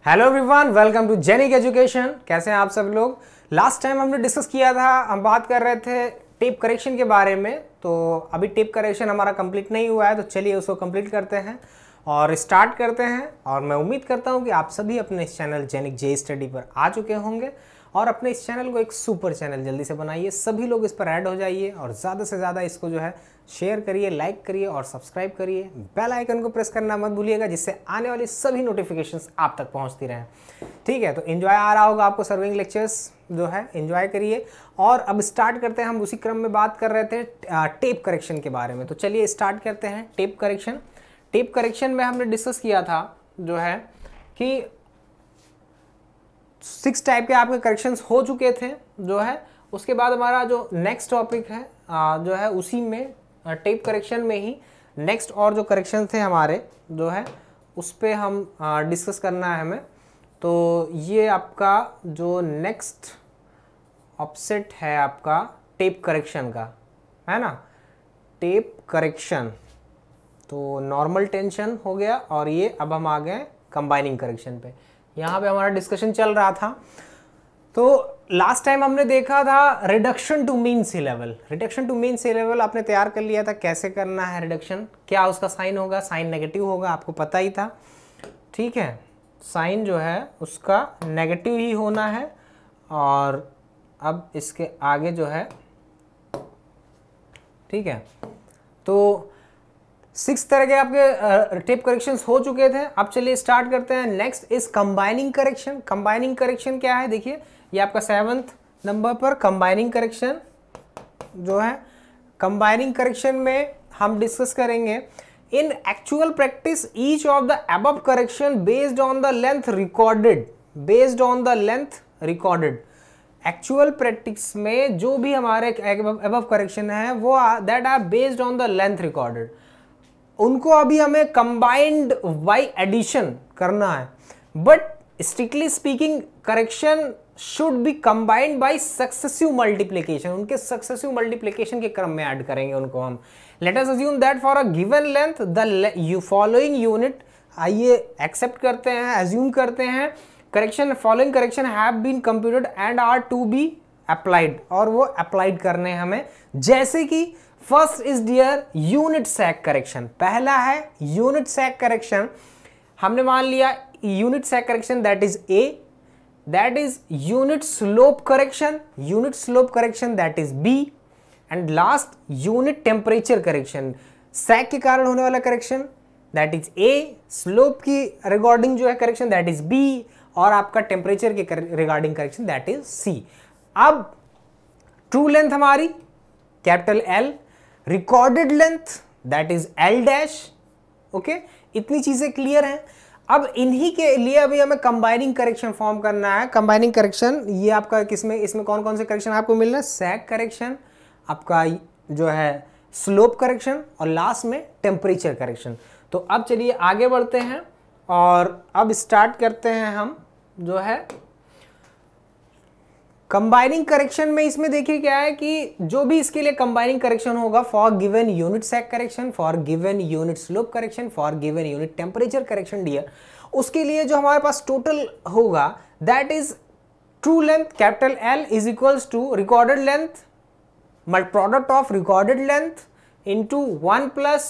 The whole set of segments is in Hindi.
Hello everyone, welcome to Genic education. कैसे हैं आप सब लोग। लास्ट टाइम हमने डिस्कस किया था, हम बात कर रहे थे टेप करेक्शन के बारे में। तो अभी टेप करेक्शन हमारा कंप्लीट नहीं हुआ है, तो चलिए उसको कंप्लीट करते हैं और स्टार्ट करते हैं। और मैं उम्मीद करता हूं कि आप सभी अपने इस चैनल जेनिक जे स्टडी पर आ चुके होंगे और अपने इस चैनल को एक सुपर चैनल जल्दी से बनाइए। सभी लोग इस पर ऐड हो जाइए और ज़्यादा से ज़्यादा इसको जो है शेयर करिए, लाइक करिए और सब्सक्राइब करिए। बेल आइकन को प्रेस करना मत भूलिएगा, जिससे आने वाली सभी नोटिफिकेशंस आप तक पहुंचती रहें। ठीक है, तो एंजॉय आ रहा होगा आपको सर्विंग लेक्चर्स जो है, एंजॉय करिए। और अब स्टार्ट करते हैं। हम उसी क्रम में बात कर रहे थे टेप करेक्शन के बारे में, तो चलिए स्टार्ट करते हैं। टेप करेक्शन, टेप करेक्शन में हमने डिस्कस किया था जो है कि 6 टाइप के आपके करेक्शंस हो चुके थे जो है। उसके बाद हमारा जो नेक्स्ट टॉपिक है जो है, उसी में टेप करेक्शन में ही नेक्स्ट और जो करेक्शन थे हमारे जो है, उस पर हम डिस्कस करना है हमें। तो ये आपका जो नेक्स्ट ऑफसेट है आपका टेप करेक्शन का, है ना। टेप करेक्शन तो नॉर्मल टेंशन हो गया, और ये अब हम आ गए कंबाइनिंग करेक्शन पे। यहाँ पे हमारा डिस्कशन चल रहा था। तो लास्ट टाइम हमने देखा था reduction to mean sea level. Reduction to mean sea level आपने तैयार कर लिया था, कैसे करना है रिडक्शन, क्या उसका साइन होगा। साइन नेगेटिव होगा, आपको पता ही था। ठीक है, साइन जो है उसका नेगेटिव ही होना है। और अब इसके आगे जो है, ठीक है, तो 6 तरह के आपके टेप करेक्शंस हो चुके थे। अब चलिए स्टार्ट करते हैं। Next is combining correction. Combining correction क्या है, देखिए ये आपका 7th नंबर पर कंबाइनिंग करेक्शन जो है। कंबाइनिंग करेक्शन में हम डिस्कस करेंगे in actual practice each of the above correction based on the length recorded. Based on the length recorded, actual practice में जो भी हमारे अबव करेक्शन है वो that are based on the length recorded, उनको अभी हमें कंबाइंड बाय एडिशन करना है। But strictly speaking correction should be combined by successive multiplication. उनके सक्सेसिव मल्टीप्लिकेशन के क्रम में ऐड करेंगे उनको हम। Let us assume that for a given length the following unit, आइए एक्सेप्ट करते हैं, अज्यूम करते हैं correction, following correction have been computed and are to be applied, और वो अप्लाइड करने हमें। जैसे कि first is dear unit sag correction. पहला है यूनिट सैक करेक्शन। हमने मान लिया unit sag correction that is A, that is unit slope correction, unit slope correction that is B, and last unit temperature correction. Sac के कारण होने वाला correction that is A, slope की रिगार्डिंग जो है करेक्शन दैट इज बी, और आपका टेम्परेचर के regarding correction that is C. अब ट्रू लेंथ हमारी capital L, recorded length that is L dash. Okay, इतनी चीजें क्लियर हैं। अब इन्हीं के लिए अभी हमें कंबाइनिंग करेक्शन फॉर्म करना है। कंबाइनिंग करेक्शन ये आपका किसमें, इसमें कौन कौन से करेक्शन आपको मिल रहे हैं, सैक करेक्शन, आपका जो है स्लोप करेक्शन, और लास्ट में टेम्परेचर करेक्शन। तो अब चलिए आगे बढ़ते हैं और अब स्टार्ट करते हैं हम जो है कंबाइनिंग करेक्शन में। इसमें देखिए क्या है कि जो भी इसके लिए कंबाइनिंग करेक्शन होगा for given unit sag correction, for given unit slope correction, for given unit temperature correction dear, उसके लिए जो हमारे पास टोटल होगा that is true length capital L is equals to recorded length product of recorded length into 1 plus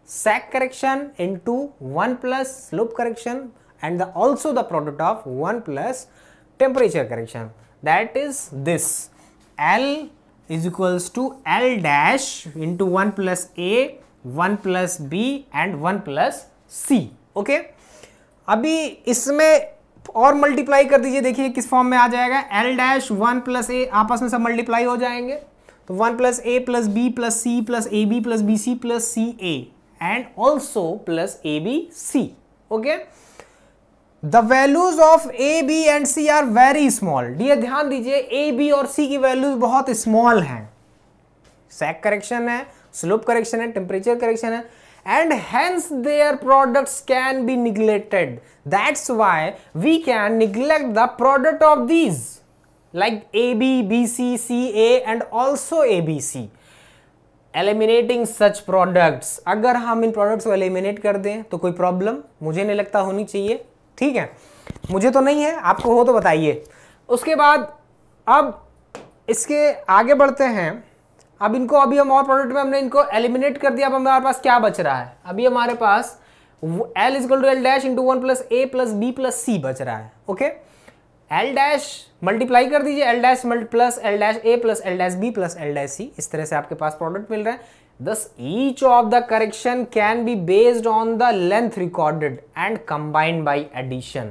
sag correction into 1 plus slope correction, and also the product of 1 plus temperature correction. That is this L is equals to L dash into 1 plus A, 1 plus B and 1 plus C. Okay? अभी इसमें और मल्टीप्लाई कर दीजिए, देखिए किस फॉर्म में आ जाएगा। L dash 1 plus A आपस में सब मल्टीप्लाई हो जाएंगे, तो 1 plus A plus B plus C plus AB plus BC plus CA and also plus ABC. Okay? The values of A, B and C are very small. Dear ध्यान दीजिए, A, B और C की वैल्यूज बहुत स्मॉल हैं। सैक करेक्शन है, स्लोप करेक्शन है, टेम्परेचर करेक्शन है, and hence their products can be neglected. That's why we can neglect the product of these like AB, BC, CA and also ABC. Eliminating such products. अगर हम इन प्रोडक्ट्स को एलिमिनेट कर दें तो कोई प्रॉब्लम मुझे नहीं लगता होनी चाहिए। ठीक है, मुझे तो नहीं है, आपको हो तो बताइए। उसके बाद अब इसके आगे बढ़ते हैं। अब इनको अभी हम और प्रोडक्ट में हमने इनको एलिमिनेट कर दिया। अब हमारे पास क्या बच रहा है, अभी हमारे पास L is equal to L dash into 1 plus A plus B plus C बच रहा है। ओके, एल डैश मल्टीप्लाई कर दीजिए, L dash plus L dash A plus L dash B plus L dash C, इस तरह से आपके पास प्रोडक्ट मिल रहा है। Thus each of the correction can be based on the length recorded and combined by addition।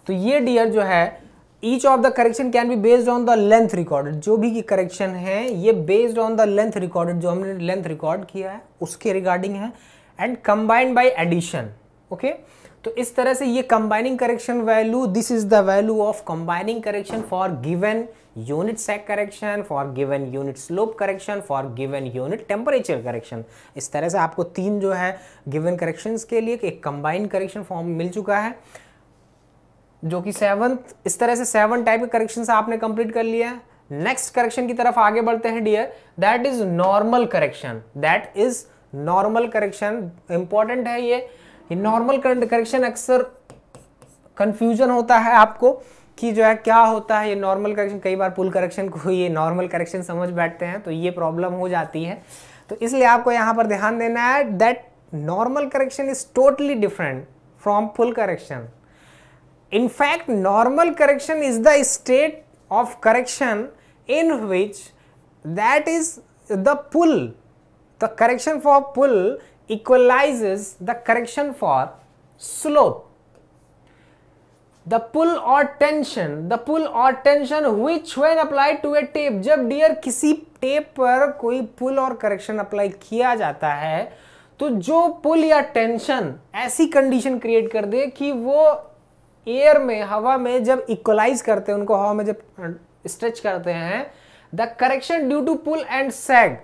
तो ये डियर जो है each of the correction can be based on the length recorded, जो भी करेक्शन है ये based on the length recorded, जो हमने लेंथ रिकॉर्ड किया है उसके रिगार्डिंग है, and combined by addition। Okay, तो इस तरह से ये combining correction value, this is the value of combining correction for given unit sag correction, for given unit slope correction, for given unit temperature correction. इस तरह से आपको तीन जो है गिवन करेक्शंस के लिए एक कंबाइंड करेक्शन फॉर्म मिल चुका है, जो कि 7th, इस तरह से 7 टाइप के करेक्शंस आपने कंप्लीट कर लिया है। नेक्स्ट करेक्शन की तरफ आगे बढ़ते हैं dear, that is normal correction. That is normal correction, important है ये नॉर्मल करेक्शन। अक्सर कंफ्यूजन होता है आपको कि जो है क्या होता है ये नॉर्मल करेक्शन, कई बार पुल करेक्शन को ये नॉर्मल करेक्शन समझ बैठते हैं, तो ये प्रॉब्लम हो जाती है। तो इसलिए आपको यहाँ पर ध्यान देना है that normal correction is totally different from pull correction. In fact, normal correction is the state of correction in which that is the pull. The correction for pull equalizes the correction for slope. The pull or tension which when applied to a tape, जब डियर किसी टेप पर कोई पुल और करेक्शन अप्लाई किया जाता है तो जो पुल या टेंशन ऐसी कंडीशन क्रिएट कर दे कि वो एयर में, हवा में जब इक्वलाइज करते हैं, उनको हवा में जब स्ट्रेच करते हैं, the correction due to pull and sag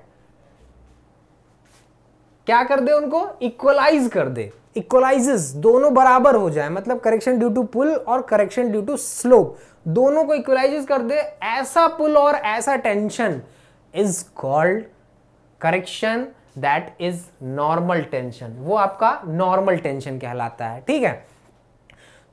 क्या कर दे, उनको इक्वलाइज कर दे, इक्वलाइजेस, दोनों बराबर हो जाए, मतलब करेक्शन ड्यू टू पुल और करेक्शन ड्यू टू स्लोप दोनों को इक्वलाइज कर दे, ऐसा पुल और ऐसा tension is called correction, that is normal tension, वो आपका नॉर्मल टेंशन कहलाता है। ठीक है,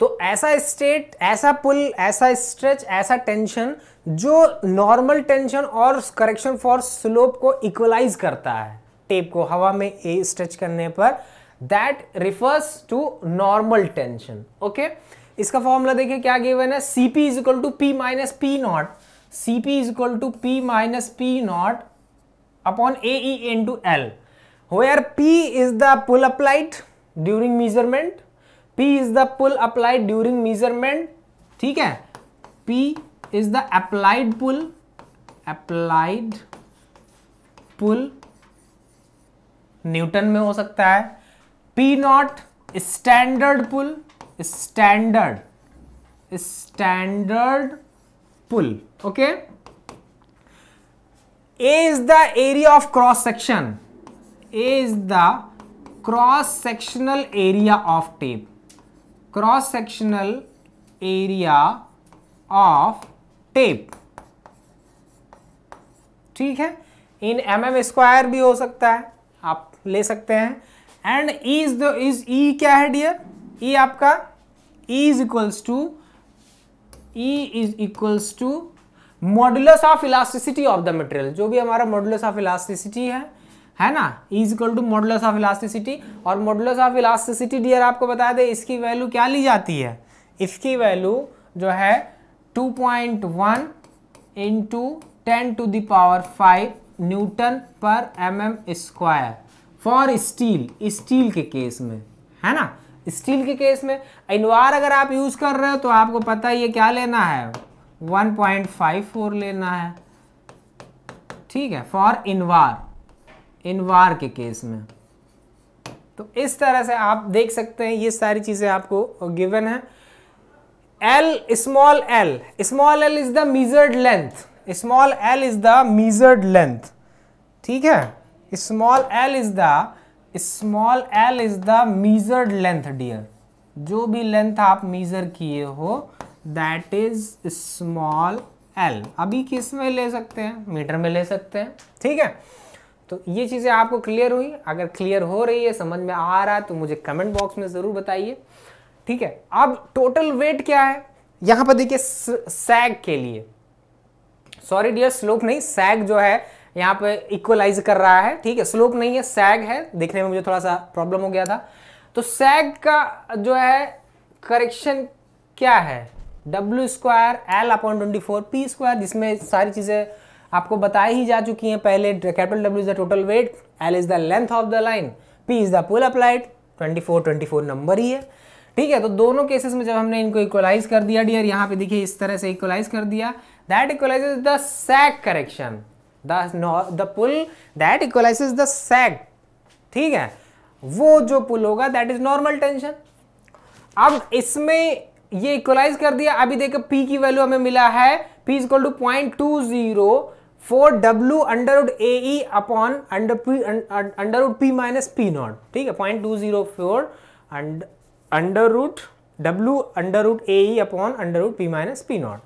तो ऐसा स्टेट, ऐसा पुल, ऐसा स्ट्रेच, ऐसा टेंशन जो नॉर्मल टेंशन और करेक्शन फॉर स्लोप को इक्वलाइज करता है टेप को हवा में स्ट्रेच करने पर, that refers to normal tension. Okay, इसका फॉर्मूला देखिए क्या गिवन है, Cp is equal to P minus P naught, Cp is equal to P minus P naught upon AE into L, where P is the pull applied during measurement, P is the pull applied during measurement। ठीक है, P is the applied pull newton में हो सकता है, P naught standard pull, standard pull. Okay, A is the area of cross section, A is the cross sectional area of tape, cross sectional area of tape. ठीक है, इन mm स्क्वायर भी हो सकता है, आप ले सकते हैं। एंड ई क्या है डियर, ई आपका E is equals to modulus of elasticity of the material, जो भी हमारा मॉडुलस ऑफ इलास्टिसिटी है ना, E is equal to modulus of elasticity. और मॉडुलस ऑफ इलास्टिसिटी डियर आपको बता दें इसकी वैल्यू क्या ली जाती है, इसकी वैल्यू जो है 2.1 into 10 to the power 5 newton पर mm स्क्वायर फॉर स्टील के केस में, है ना, स्टील के केस में। इनवार अगर आप यूज कर रहे हो तो आपको पता है ये क्या लेना है, 1.54 लेना है। ठीक है, फॉर इनवार के केस में। तो इस तरह से आप देख सकते हैं ये सारी चीजें आपको गिवन है। L, small l is the measured length, small l is the measured length. ठीक है, small l is the measured length dear, जो भी लेंथ आप मेजर किए हो दैट इज स्मॉल l। अभी किस में ले सकते हैं, मीटर में ले सकते हैं। ठीक है, तो ये चीज़ें आपको क्लियर हुई, अगर क्लियर हो रही है, समझ में आ रहा है तो मुझे कमेंट बॉक्स में ज़रूर बताइए। ठीक है। अब टोटल वेट क्या है यहां पर देखिए, सैग के लिए, सॉरी डियर स्लोप नहीं, सैग जो है यहाँ पे इक्वलाइज कर रहा है, ठीक है, स्लोप नहीं है, सैग है, देखने में मुझे थोड़ा सा प्रॉब्लम हो गया था। तो सैग का जो है करेक्शन क्या है, W square L upon 24 P square, जिसमें सारी चीजें आपको बताई ही जा चुकी हैं पहले। Capital W is the total weight, L is the length of the line, P is the pull applied, 24 number ही है, ठीक है। तो दोनों केसेस में जब हमने इनको इक्वलाइज कर दिया डियर, यहाँ पे देखिए इस तरह से इक्वलाइज कर दिया, that equalises the sag correction, the pull that equalises the sag, ठीक है। वो जो पुल होगा दैट इज नॉर्मल टेंशन। अब इसमें ये इक्वलाइज कर दिया, अभी देखो P की वैल्यू हमें मिला है, P is equal to 0.204 W under root AE upon under root P minus P naught, ठीक है, 0.204 under root W under root AE upon under root P minus P naught.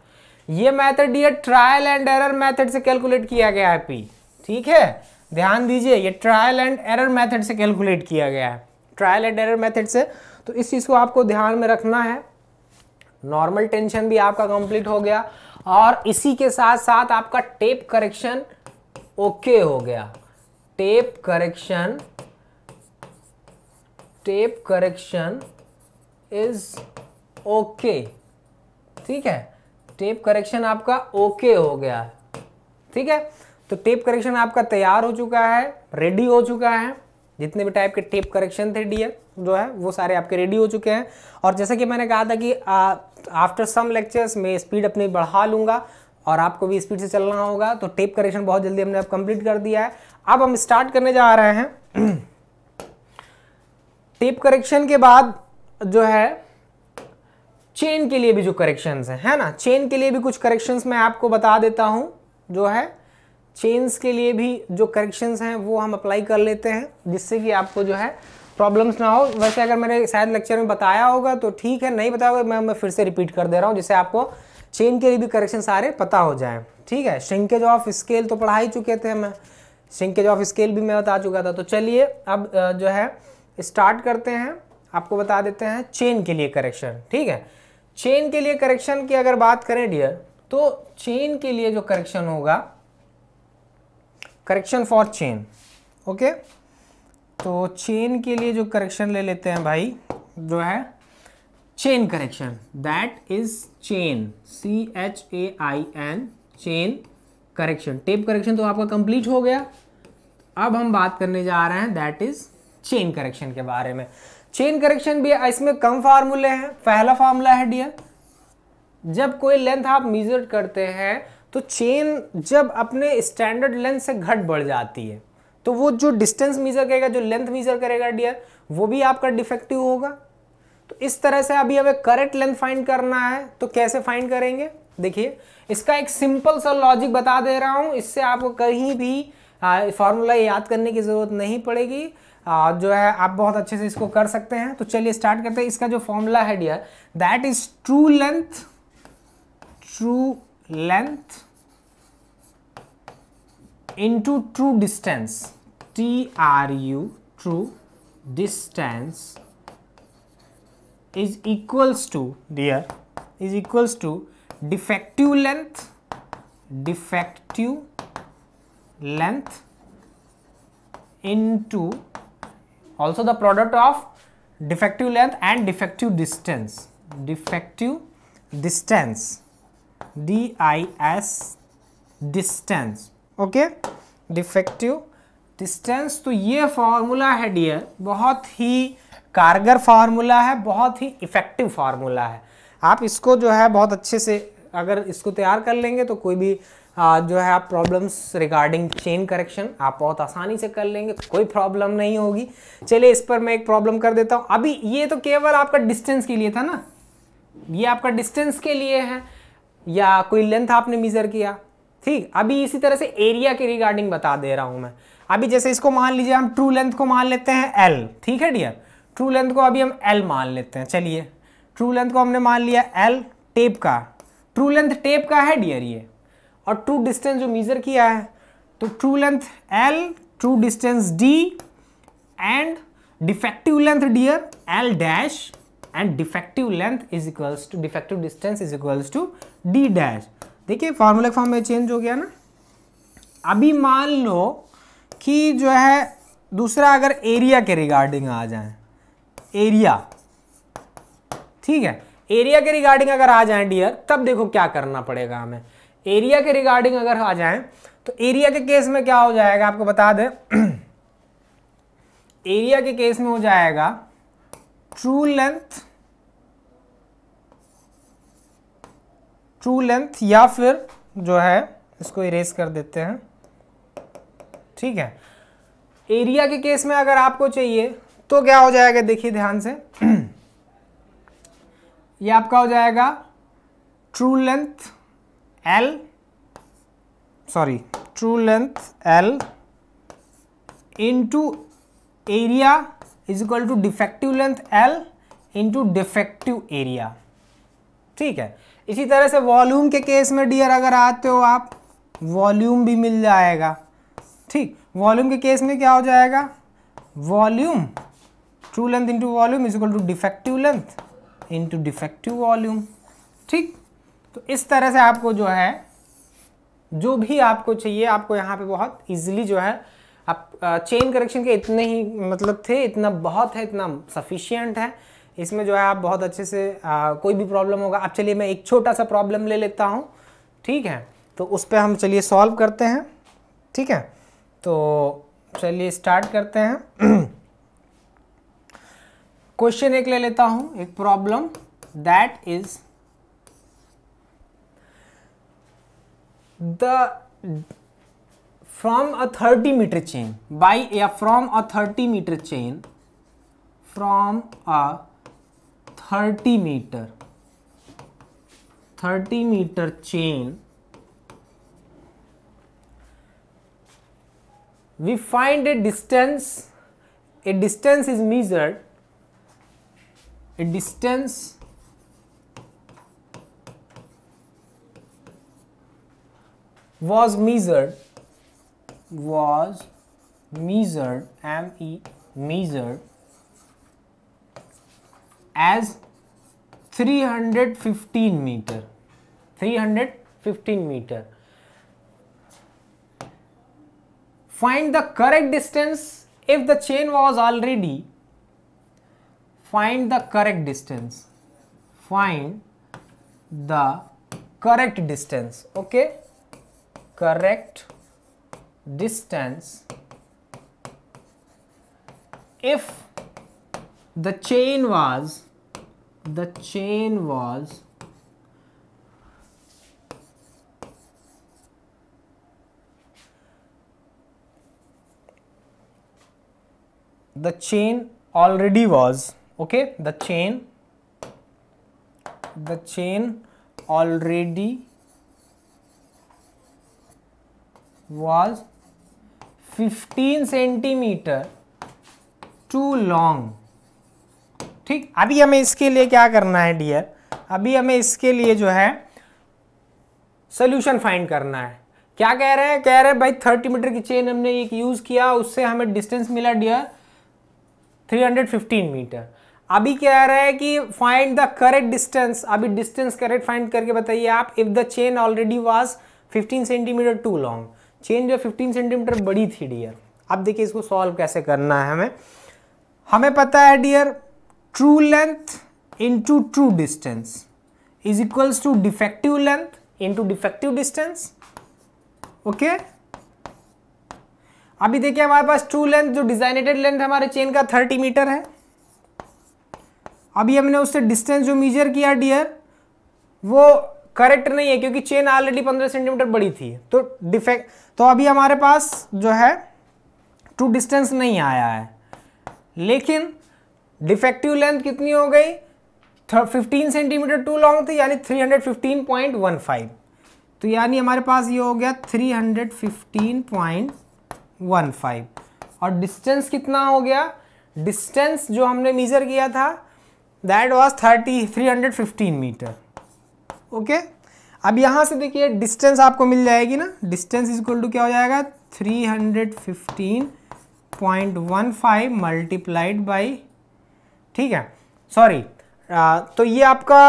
ये मेथड ये ट्रायल एंड एरर मेथड से कैलकुलेट किया गया है P, ठीक है, ध्यान दीजिए, ये ट्रायल एंड एरर मेथड से कैलकुलेट किया गया है, ट्रायल एंड एरर मेथड से। तो इस चीज को आपको ध्यान में रखना है। नॉर्मल टेंशन भी आपका कंप्लीट हो गया, और इसी के साथ साथ आपका टेप करेक्शन ओके हो गया। टेप करेक्शन इज ओके, ठीक है, टेप करेक्शन आपका ओके हो गया, ठीक है। तो टेप करेक्शन आपका तैयार हो चुका है, रेडी हो चुका है, जितने भी टाइप के टेप करेक्शन थे डियर जो है वो सारे आपके रेडी हो चुके हैं। और जैसे कि मैंने कहा था कि आफ्टर सम लेक्चर्स मैं स्पीड अपनी बढ़ा लूंगा और आपको भी स्पीड से चलना होगा। तो टेप करेक्शन बहुत जल्दी हमने अब कंप्लीट कर दिया है। अब हम स्टार्ट करने जा रहे हैं टेप करेक्शन के बाद जो है चेन के लिए भी जो करेक्शंस है ना, चेन के लिए भी कुछ करेक्शंस मैं आपको बता देता हूं। जो है चेन्स के लिए भी जो करेक्शंस हैं वो हम अप्लाई कर लेते हैं, जिससे कि आपको जो है प्रॉब्लम्स ना हो। वैसे अगर मैंने शायद लेक्चर में बताया होगा तो ठीक है, नहीं बताया होगा मैं फिर से रिपीट कर दे रहा हूँ, जिससे आपको चेन के लिए भी करेक्शन सारे पता हो जाए, ठीक है। श्रिंकेज ऑफ स्केल तो पढ़ा ही चुके थे, मैं श्रिंकेज ऑफ स्केल भी मैं बता चुका था। तो चलिए अब जो है स्टार्ट करते हैं, आपको बता देते हैं चेन के लिए करेक्शन, ठीक है। चेन के लिए करेक्शन की अगर बात करें डियर, तो चेन के लिए जो करेक्शन होगा, करेक्शन फॉर चेन, ओके। तो चेन के लिए जो करेक्शन ले लेते हैं भाई, जो है chain correction, that is chain, CHAIN, chain correction. Tape correction तो आपका कंप्लीट हो गया। अब हम बात करने जा रहे हैं दैट इज चेन करेक्शन के बारे में। चेन करेक्शन भी इसमें कम फार्मूले हैं। पहला फार्मूला है डियर, जब कोई लेंथ आप मेजर करते हैं तो चेन जब अपने स्टैंडर्ड लेंथ से घट बढ़ जाती है तो वो जो डिस्टेंस मेजर करेगा, जो लेंथ मेजर करेगा डियर, वो भी आपका डिफेक्टिव होगा। तो इस तरह से अभी हमें करेक्ट लेंथ फाइंड करना है, तो कैसे फाइंड करेंगे देखिए, इसका एक सिंपल सा लॉजिक बता दे रहा हूं, इससे आपको कहीं भी फॉर्मूला याद करने की जरूरत नहीं पड़ेगी, जो है आप बहुत अच्छे से इसको कर सकते हैं। तो चलिए स्टार्ट करते हैं। इसका जो फॉर्मूला है dear, that is true length into true distance, TRU, true distance is equals to dear, is equals to defective length into also the product of defective length and defective distance, DIS distance, okay, defective distance. तो ये फॉर्मूला है डियर, बहुत ही कारगर फार्मूला है, बहुत ही इफेक्टिव फार्मूला है। आप इसको जो है बहुत अच्छे से अगर इसको तैयार कर लेंगे तो कोई भी जो है आप प्रॉब्लम्स रिगार्डिंग चेन करेक्शन आप बहुत आसानी से कर लेंगे, कोई प्रॉब्लम नहीं होगी। चलिए इस पर मैं एक प्रॉब्लम कर देता हूँ। अभी ये तो केवल आपका डिस्टेंस के लिए था ना, ये आपका डिस्टेंस के लिए है, या कोई लेंथ आपने मेजर किया, ठीक। अभी इसी तरह से एरिया के रिगार्डिंग बता दे रहा हूं मैं। अभी जैसे इसको मान लीजिए, हम ट्रू लेंथ को मान लेते हैं L, ठीक है डियर, ट्रू लेंथ को अभी हम L मान लेते हैं। चलिए ट्रू लेंथ को हमने मान लिया L, टेप का ट्रू लेंथ टेप का है डियर ये, और ट्रू डिस्टेंस जो मेजर किया है, तो true length L, true distance D and defective length dear L dash and defective length is equals to defective distance is equals to D dash. देखिए फॉर्मूला फॉर्म में चेंज हो गया ना। अभी मान लो कि जो है दूसरा अगर एरिया के रिगार्डिंग आ जाए, एरिया, ठीक है, एरिया के रिगार्डिंग अगर आ जाए डियर, तब देखो क्या करना पड़ेगा हमें। एरिया के रिगार्डिंग अगर आ जाए तो एरिया के केस में क्या हो जाएगा आपको बता दें। एरिया के केस में हो जाएगा ट्रू लेंथ या फिर जो है इसको इरेज कर देते हैं, ठीक है। एरिया के केस में अगर आपको चाहिए तो क्या हो जाएगा, देखिए ध्यान से, ये आपका हो जाएगा true length L into area is equal to defective length L into defective area, ठीक है। इसी तरह से वॉल्यूम के केस में डियर अगर आते हो आप, वॉल्यूम भी मिल जाएगा, ठीक। वॉल्यूम के केस में क्या हो जाएगा, volume true length into volume is equal to defective length into defective volume, ठीक। तो इस तरह से आपको जो है जो भी आपको चाहिए, आपको यहाँ पे बहुत इजीली जो है आप चेन करेक्शन के इतने ही मतलब थे, इतना बहुत है, इतना सफिशिएंट है। इसमें जो है आप बहुत अच्छे से कोई भी प्रॉब्लम होगा। अब चलिए मैं एक छोटा सा प्रॉब्लम ले लेता हूँ, ठीक है, तो उस पर हम चलिए सॉल्व करते हैं, ठीक है। तो चलिए स्टार्ट करते हैं। क्वेश्चन एक ले लेता हूँ, एक problem that is from a 30 meter chain from a 30 meter chain from a 30 meter chain we find a distance is measured, a distance was measured measured as 315 meter find the correct distance if the chain was already find the correct distance okay, correct distance if the chain was already was okay, the chain already was 15 centimetre too long, ठीक। अभी हमें इसके लिए क्या करना है डियर, अभी हमें इसके लिए जो है सोल्यूशन फाइंड करना है। क्या कह रहे हैं, कह रहे हैं भाई 30 मीटर की चेन हमने एक यूज किया, उससे हमें डिस्टेंस मिला डियर 315 मीटर। अभी कह रहा है कि फाइंड द करेक्ट डिस्टेंस, अभी डिस्टेंस करेक्ट फाइंड करके बताइए आप। If the chain already was 15 centimetre too long, chain जो 15 सेंटीमीटर बड़ी थी डियर। अब देखिए इसको सॉल्व कैसे करना है हमें पता है dear, true length into true distance is equals to defective length into defective distance, okay. अभी देखिए हमारे पास ट्रू लेंथ जो डिजाइनेटेड लेंथ हमारे चेन का 30 मीटर है। अभी हमने उससे डिस्टेंस जो मेजर किया डियर वो करेक्ट नहीं है क्योंकि चेन ऑलरेडी 15 सेंटीमीटर बड़ी थी, तो अभी हमारे पास जो है ट्रू डिस्टेंस नहीं आया है, लेकिन डिफेक्टिव लेंथ कितनी हो गई, 15 सेंटीमीटर टू लॉन्ग थी यानी 315.15, तो यानी हमारे पास ये हो गया 315.15। और डिस्टेंस कितना हो गया, डिस्टेंस जो हमने मेजर किया था दैट वाज 315 मीटर, ओके। अब यहां से देखिए डिस्टेंस आपको मिल जाएगी ना, डिस्टेंस इज इक्वल टू क्या हो जाएगा 315.15 मल्टीप्लाइड बाई, ठीक है, सॉरी तो ये आपका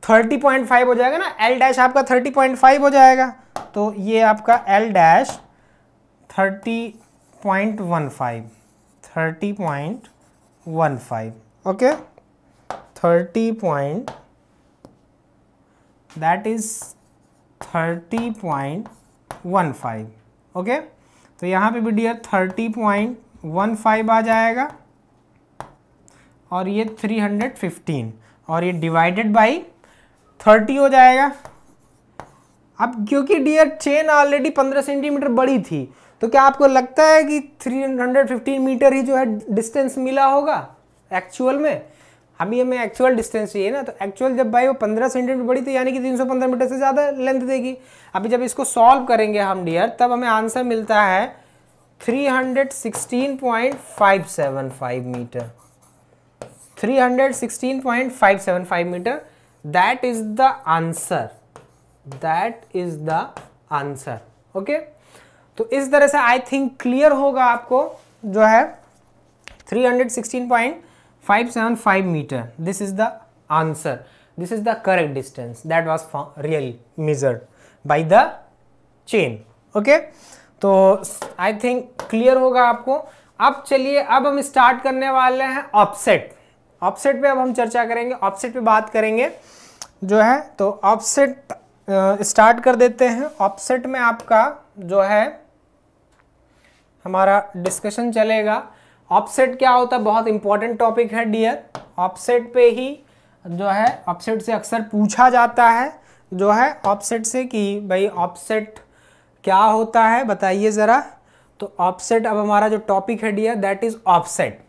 30.5 हो जाएगा ना, एल डैश आपका 30.5 हो जाएगा, तो ये आपका एल डैश 30.15 ओके, 30.15 ओके। तो यहाँ पे भी डियर 30.15 आ जाएगा और ये 315 और ये डिवाइडेड बाई 30 हो जाएगा। अब क्योंकि डियर चेन ऑलरेडी 15 सेंटीमीटर बड़ी थी, तो क्या आपको लगता है कि 315 मीटर ही जो है डिस्टेंस मिला होगा एक्चुअल में? अभी हमें एक्चुअल डिस्टेंस चाहिए ना, तो एक्चुअल जब भाई वो 15 सेंटीमीटर बड़ी थी यानी कि 315 मीटर से ज़्यादा लेंथ देगी। अभी जब इसको सॉल्व करेंगे हम डियर, तब हमें आंसर मिलता है 316.575 metre, 316.575 metre. That is the answer, that is the answer okay. तो इस तरह से आई थिंक क्लियर होगा आपको जो है 316.575 metre, this is the answer, this is the correct distance that was really measured by the chain okay. तो आई थिंक क्लियर होगा आपको। अब चलिए, अब हम स्टार्ट करने वाले हैं ऑफसेट। ऑफसेट पे अब हम चर्चा करेंगे, ऑफसेट पे बात करेंगे जो है। तो ऑफसेट स्टार्ट कर देते हैं। ऑफसेट में आपका जो है हमारा डिस्कशन चलेगा। ऑफसेट क्या होता है, बहुत इंपॉर्टेंट टॉपिक है डियर। ऑफसेट पे ही जो है, ऑफसेट से अक्सर पूछा जाता है जो है ऑफसेट से कि भाई ऑफसेट क्या होता है बताइए ज़रा। तो ऑफसेट अब हमारा जो टॉपिक है डियर दैट इज ऑफसेट।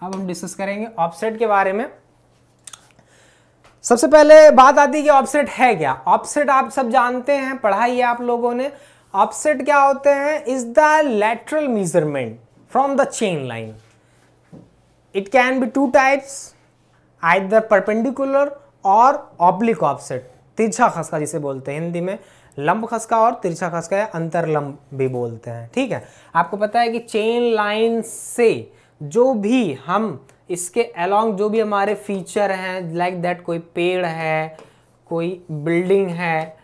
अब हम डिस्कस करेंगे ऑफसेट के बारे में। सबसे पहले बात आती है कि ऑफसेट है क्या। ऑफसेट आप सब जानते हैं, पढ़ाई है आप लोगों ने। ऑफसेट क्या होते हैं, is the lateral measurement from the chain line. It can be two types, either perpendicular और ऑब्लिक ऑफसेट, तिरछा खसका जिसे बोलते हैं हिंदी में, लंब खसका और तिरछा खसका या अंतरलंब भी बोलते हैं। ठीक है, आपको पता है कि चेन लाइन से जो भी हम इसके अलोंग जो भी हमारे फीचर हैं, लाइक दैट कोई पेड़ है, कोई बिल्डिंग है,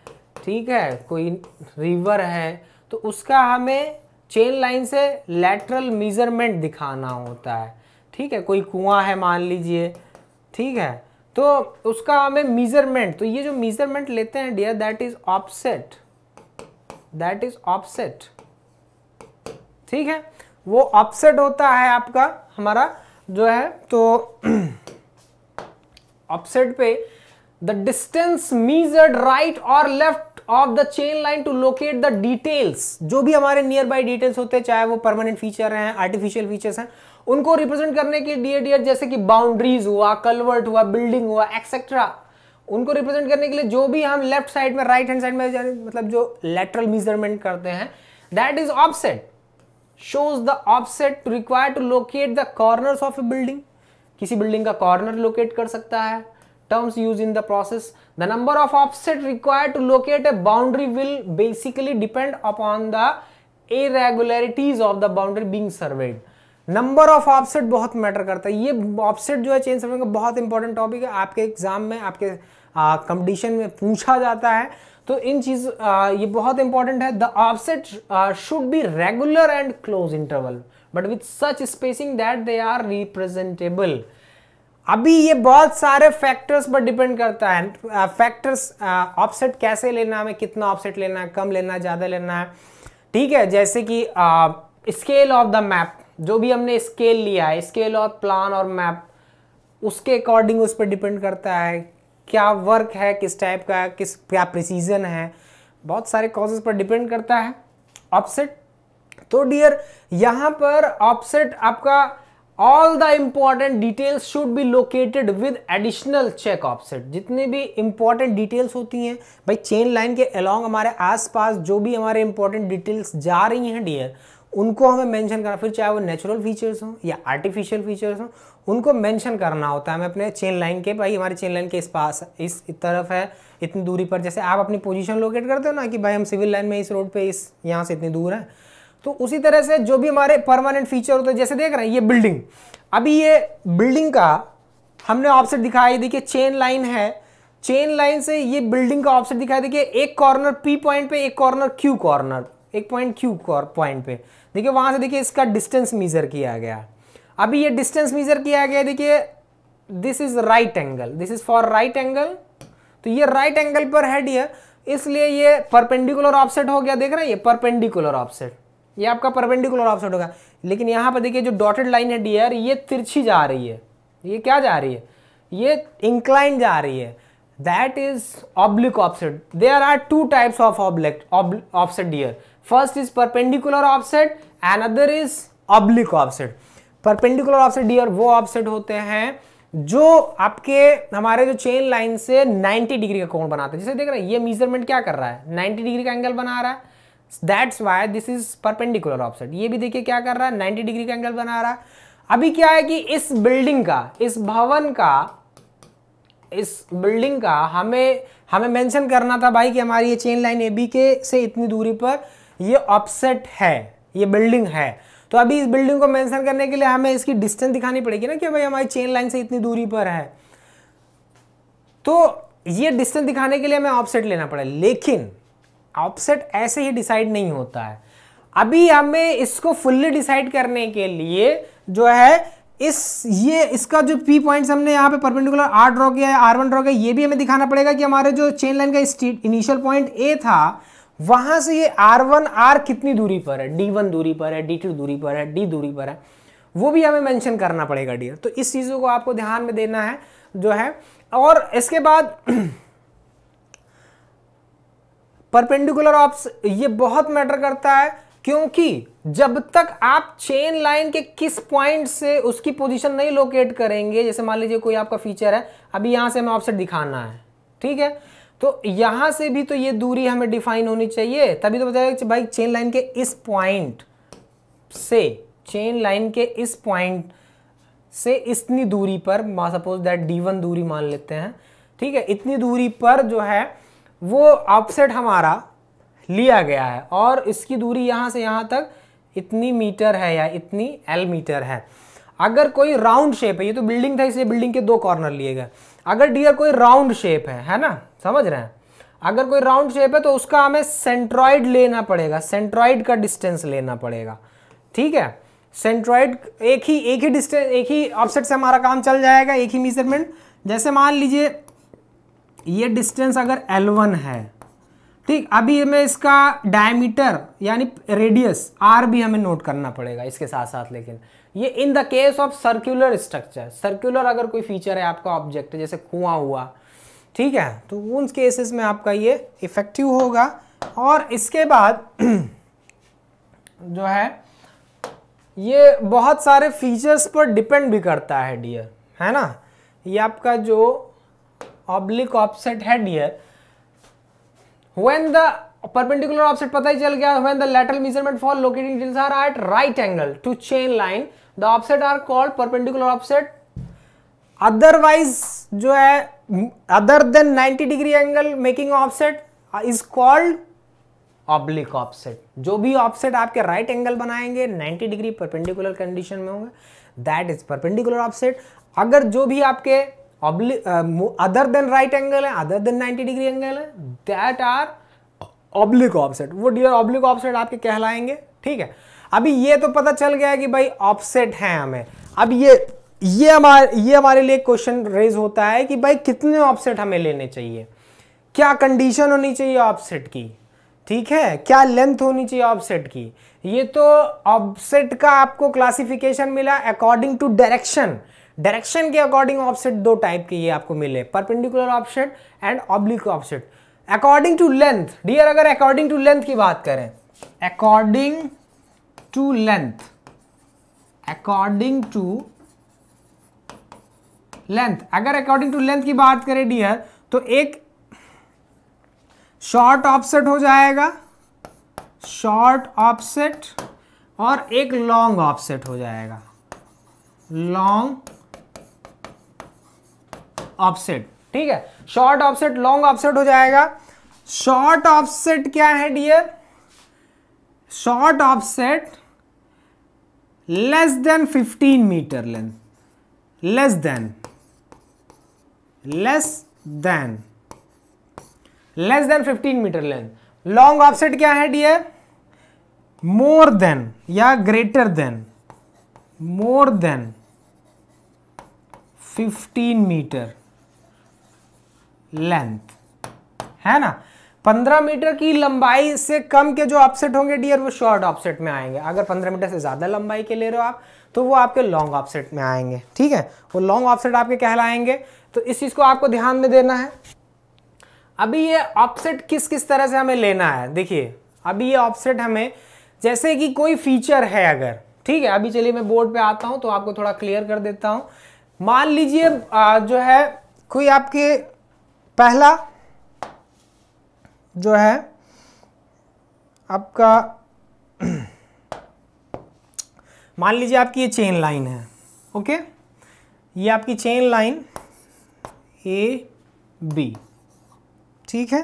ठीक है, कोई रिवर है, तो उसका हमें चेन लाइन से लैटरल मेजरमेंट दिखाना होता है। ठीक है, कोई कुआं है मान लीजिए, ठीक है, तो उसका हमें मेजरमेंट, तो ये जो मेजरमेंट लेते हैं dear that is offset, that is offset. ठीक है, वो ऑफसेट होता है आपका हमारा जो है। तो ऑफसेट पे द डिस्टेंस मेजर्ड राइट और left of the chain line to locate the details, जो भी हमारे नियर बाय डिटेल्स होते हैं, चाहे वो परमानेंट फीचर हैं, आर्टिफिशियल फीचर्स हैं, उनको रिप्रेजेंट करने के डियर जैसे कि बाउंड्रीज हुआ, कलवर्ट हुआ, बिल्डिंग हुआ, एक्सेट्रा, उनको रिप्रेजेंट करने के लिए जो भी हम लेफ्ट साइड में, राइट हैंड साइड में मतलब जो लैटरल मेजरमेंट करते हैं that is offset. shows the offset to require to locate the corners of a building, किसी बिल्डिंग का कॉर्नर लोकेट कर सकता है। Terms use in the process, the number of offset required to locate a boundary will basically depend upon the irregularities of the boundary being surveyed. Number of offset बहुत मैटर करता है। ये ऑफसेट जो है चेन सर्वे का बहुत इंपॉर्टेंट टॉपिक है, आपके एग्जाम में, आपके कंपटीशन में पूछा जाता है। तो इन चीज ये बहुत इंपॉर्टेंट है। The offset should be regular and close interval but with such spacing that they are representable. अभी ये बहुत सारे फैक्टर्स पर डिपेंड करता है। फैक्टर्स, ऑफसेट कैसे लेना है, हमें कितना ऑफसेट लेना है, कम लेना है, ज्यादा लेना है। ठीक है, जैसे कि स्केल ऑफ द मैप, जो भी हमने स्केल लिया है, स्केल ऑफ प्लान और मैप, उसके अकॉर्डिंग उस पर डिपेंड करता है क्या वर्क है, किस टाइप का, क्या प्रिसीजन है, बहुत सारे कॉजेस पर डिपेंड करता है ऑफसेट। तो डियर यहां पर ऑफसेट आपका all the important details should be located with additional check offset. जितने भी इंपॉर्टेंट डिटेल्स होती हैं भाई चेन लाइन के अलोंग, हमारे आसपास जो भी हमारे इंपॉर्टेंट डिटेल्स जा रही हैं डियर, उनको हमें मेंशन करना, फिर चाहे वो नेचुरल फीचर्स हो या आर्टिफिशियल फीचर्स हो, उनको मेंशन करना होता है हमें अपने चेन लाइन के। भाई हमारे चेन लाइन के इस पास, इस तरफ है, इतनी दूरी पर, जैसे आप अपनी पोजीशन लोकेट करते हो ना कि भाई हम सिविल लाइन में इस रोड पे इस यहाँ से इतनी दूर है, तो उसी तरह से जो भी हमारे परमानेंट फीचर होते हैं, जैसे देख रहे हैं ये बिल्डिंग, अभी ये बिल्डिंग का हमने ऑफसेट दिखाई, देखिए चेन लाइन है, चेन लाइन से ये बिल्डिंग का ऑफसेट दिखाई, देखिए एक कॉर्नर पी पॉइंट पे, एक कॉर्नर क्यू कॉर्नर, एक पॉइंट क्यू पॉइंट पे, देखिए वहां से देखिए इसका डिस्टेंस मेजर किया गया। अभी ये डिस्टेंस मेजर किया गया, देखिए this is right angle, this is for right angle, तो ये राइट एंगल पर है डियर, इसलिए ये परपेंडिकुलर ऑफसेट हो गया। देख रहे हैं ये परपेंडिकुलर ऑफसेट, ये आपका परपेंडिकुलर ऑफसेट होगा। लेकिन यहां पर देखिए जो डॉटेड लाइन है डियर, ये तिरछी जा रही है, ये क्या जा रही है, ये इंक्लाइन जा रही है, that is oblique offset. There are two types of offset dear, first is perpendicular offset, another is oblique offset. Perpendicular offset dear वो ऑफसेट होते हैं जो आपके हमारे जो चेन लाइन से 90 डिग्री का कोण बनाते हैं। जैसे देख रहे हैं ये मेजरमेंट क्या कर रहा है, 90 डिग्री का एंगल बना रहा है, that's why this is perpendicular offset. ये भी देखिए क्या कर रहा है, 90 डिग्री का एंगल बना रहा है। अभी क्या है कि इस बिल्डिंग का, इस भवन का, इस बिल्डिंग का हमें मेंशन करना था भाई कि हमारी ये चेन लाइन AB के से इतनी दूरी पर ये ऑफसेट है, ये बिल्डिंग है। तो अभी इस बिल्डिंग को मेंशन करने के लिए हमें इसकी डिस्टेंस दिखानी पड़ेगी ना कि भाई हमारी चेन लाइन से इतनी दूरी पर है, तो ये डिस्टेंस दिखाने के लिए हमें ऑफसेट लेना पड़ेगा। लेकिन ऑफसेट ऐसे ही डिसाइड नहीं होता है, अभी हमें इसको फुल्ली डिसाइड करने के लिए जो है इसका जो P पॉइंट्स हमने यहाँ पे परपेंडिकुलर R ड्रॉ किया है, R1 ड्रॉ किया, ये भी हमें दिखाना पड़ेगा कि हमारे जो चेन लाइन का इनिशियल पॉइंट A था, वहां से ये R1 R कितनी दूरी पर है, D1 दूरी पर है, D2 दूरी पर है, D दूरी पर है, वो भी हमें मेंशन करना पड़ेगा डियर। तो इस चीजों को आपको ध्यान में देना है जो है। और इसके बाद परपेंडिकुलर ऑफसेट ये बहुत मैटर करता है, क्योंकि जब तक आप चेन लाइन के किस पॉइंट से उसकी पोजीशन नहीं लोकेट करेंगे, जैसे मान लीजिए कोई आपका फीचर है, अभी यहां से हमें ऑफसेट दिखाना है, ठीक है, तो यहां से भी तो ये दूरी हमें डिफाइन होनी चाहिए, तभी तो बताया कि भाई चेन लाइन के इस पॉइंट से, चेन लाइन के इस पॉइंट से इतनी दूरी पर, सपोज दैट D1 दूरी मान लेते हैं, ठीक है, इतनी दूरी पर जो है वो ऑफसेट हमारा लिया गया है, और इसकी दूरी यहां से यहां तक इतनी मीटर है या इतनी L मीटर है। अगर कोई राउंड शेप है, ये तो बिल्डिंग था इसलिए बिल्डिंग के दो कॉर्नर लिए गए, अगर डियर कोई राउंड शेप है ना, समझ रहे हैं, अगर कोई राउंड शेप है तो उसका हमें सेंट्रॉइड लेना पड़ेगा, सेंट्रॉइड का डिस्टेंस लेना पड़ेगा, ठीक है। सेंट्रॉइड एक ही डिस्टेंस, एक ही ऑफसेट से हमारा काम चल जाएगा, एक ही मेजरमेंट। जैसे मान लीजिए ये डिस्टेंस अगर L1 है, ठीक, अभी हमें इसका डायमीटर यानी रेडियस R भी हमें नोट करना पड़ेगा इसके साथ साथ। लेकिन ये in the case of circular structure, circular अगर कोई फीचर है आपका ऑब्जेक्ट, जैसे कुआं हुआ, ठीक है, तो उन केसेस में आपका ये इफेक्टिव होगा। और इसके बाद जो है ये बहुत सारे फीचर्स पर डिपेंड भी करता है डियर, है ना। ये आपका जो ऑब्लिक ऑफसेट है dear, when the perpendicular offset पता ही चल गया, when the lateral measurement for locating details are at right angle to chain line, the offset are called perpendicular offset. Otherwise जो है other than 90 degree angle making offset is called oblique offset. जो भी ऑफसेट आपके राइट एंगल बनाएंगे 90 डिग्री परपेंडिकुलर कंडीशन में होंगे, दैट इज परपेंडिकुलर ऑफसेट। अगर जो भी आपके अदर देन राइट एंगल है, अदर देन 90 डिग्री एंगल है, दैट आर ऑब्लिक ऑफसेट, वो डियर ऑब्लिक ऑफसेट आपके कहलाएंगे, ठीक है। अभी ये तो पता चल गया कि भाई ऑफसेट है हमें। अब ये हमारे लिए क्वेश्चन रेज होता है कि भाई कितने ऑफसेट हमें लेने चाहिए, क्या कंडीशन होनी चाहिए ऑफसेट की, ठीक है, क्या लेंथ होनी चाहिए ऑफसेट की। ये तो ऑफसेट का आपको क्लासिफिकेशन मिला अकॉर्डिंग टू डायरेक्शन, डायरेक्शन के अकॉर्डिंग ऑफसेट दो टाइप के ये आपको मिले, perpendicular offset and oblique offset. According to length dear, अगर अकॉर्डिंग टू लेंथ की बात करें, according to length, according to length, अगर अकॉर्डिंग टू लेंथ की बात करें डियर, तो एक शॉर्ट ऑफसेट हो जाएगा, शॉर्ट ऑफसेट, और एक लॉन्ग ऑफसेट हो जाएगा, लॉन्ग ऑफसेट, ठीक है। शॉर्ट ऑफसेट, लॉन्ग ऑफसेट हो जाएगा। शॉर्ट ऑफसेट क्या है dear, short offset less than 15 metre length, less than less than 15 metre length. Long offset क्या है डियर? मोर देन या greater than, more than 15 metre length, है ना। 15 मीटर की लंबाई से कम के जो ऑफसेट होंगे डियर वो शॉर्ट ऑफसेट में आएंगे। अगर 15 मीटर से ज्यादा लंबाई के ले रहे हो आप तो वो आपके लॉन्ग ऑफसेट में आएंगे, ठीक है। वो लॉन्ग ऑफसेट आपके कहलाएंगे। तो इस चीज को आपको ध्यान में देना है। अभी ये ऑफसेट किस किस तरह से हमें लेना है, देखिए अभी ये ऑफसेट हमें, जैसे कि कोई फीचर है अगर, ठीक है, अभी चलिए मैं बोर्ड पे आता हूं तो आपको थोड़ा क्लियर कर देता हूं। मान लीजिए जो है कोई आपके पहला जो है आपका मान लीजिए आपकी ये चेन लाइन है, ओके, ये आपकी चेन लाइन ए बी, ठीक है,